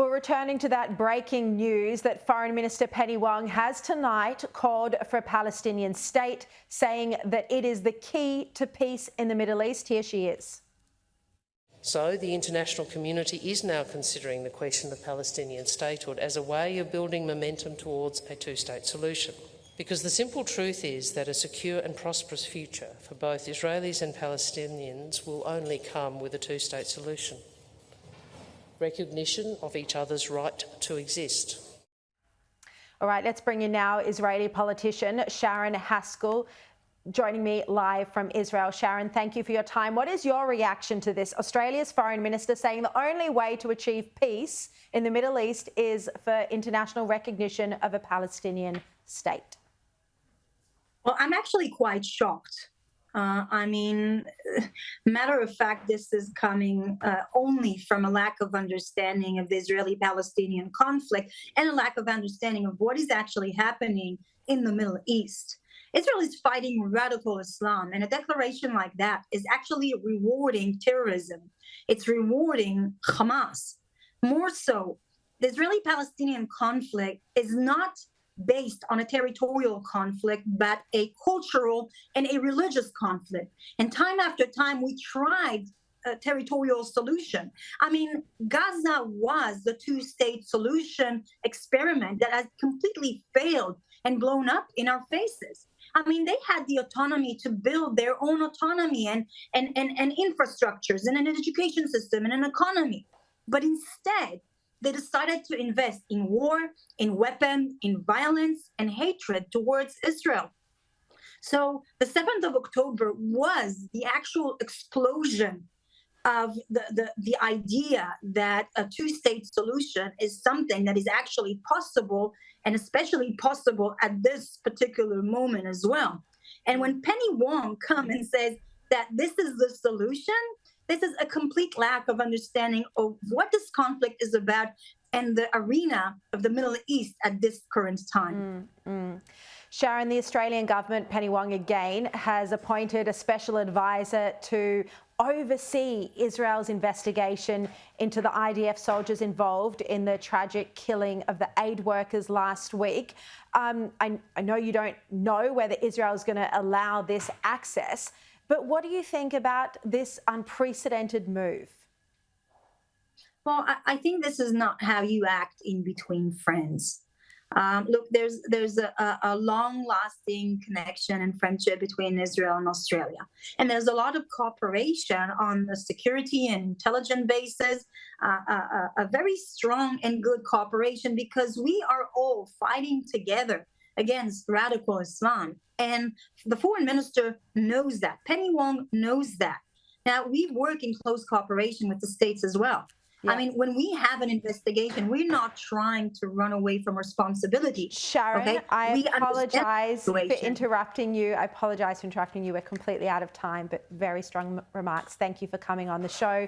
Well, returning to that breaking news that Foreign Minister Penny Wong has tonight called for a Palestinian state, saying that it is the key to peace in the Middle East. Here she is. So the international community is now considering the question of Palestinian statehood as a way of building momentum towards a two-state solution. Because the simple truth is that a secure and prosperous future for both Israelis and Palestinians will only come with a two-state solution. Recognition of each other's right to exist. All right, let's bring in now Israeli politician Sharren Haskel, joining me live from Israel. Sharren, thank you for your time. What is your reaction to this? Australia's foreign minister saying the only way to achieve peace in the Middle East is for international recognition of a Palestinian state. Well, I'm actually quite shocked. Matter of fact, this is coming only from a lack of understanding of the Israeli-Palestinian conflict and a lack of understanding of what is actually happening in the Middle East. Israel is fighting radical Islam, and a declaration like that is actually rewarding terrorism. It's rewarding Hamas. More so, the Israeli-Palestinian conflict is not based on a territorial conflict, but a cultural and a religious conflict. And time after time, we tried a territorial solution. Gaza was the two-state solution experiment that has completely failed and blown up in our faces. They had the autonomy to build their own autonomy and infrastructures and an education system and an economy. But instead, they decided to invest in war, in weapons, in violence, and hatred towards Israel. So the 7th of October was the actual explosion of the idea that a two-state solution is something that is actually possible, and especially possible at this particular moment as well. And when Penny Wong comes and says that this is the solution, this is a complete lack of understanding of what this conflict is about and the arena of the Middle East at this current time. Sharren, the Australian government, Penny Wong again, has appointed a special advisor to oversee Israel's investigation into the IDF soldiers involved in the tragic killing of the aid workers last week. I know you don't know whether Israel is going to allow this access, but what do you think about this unprecedented move? Well, I think this is not how you act in between friends. Look, there's a long-lasting connection and friendship between Israel and Australia. And there's a lot of cooperation on the security and intelligence basis, a very strong and good cooperation, because we are all fighting together against radical Islam. And the foreign minister knows that. Penny Wong knows that. Now, we work in close cooperation with the states as well. Yeah. When we have an investigation, we're not trying to run away from responsibility. Sharren, okay? I apologize for interrupting you. I apologize for interrupting you. We're completely out of time, but very strong remarks. Thank you for coming on the show.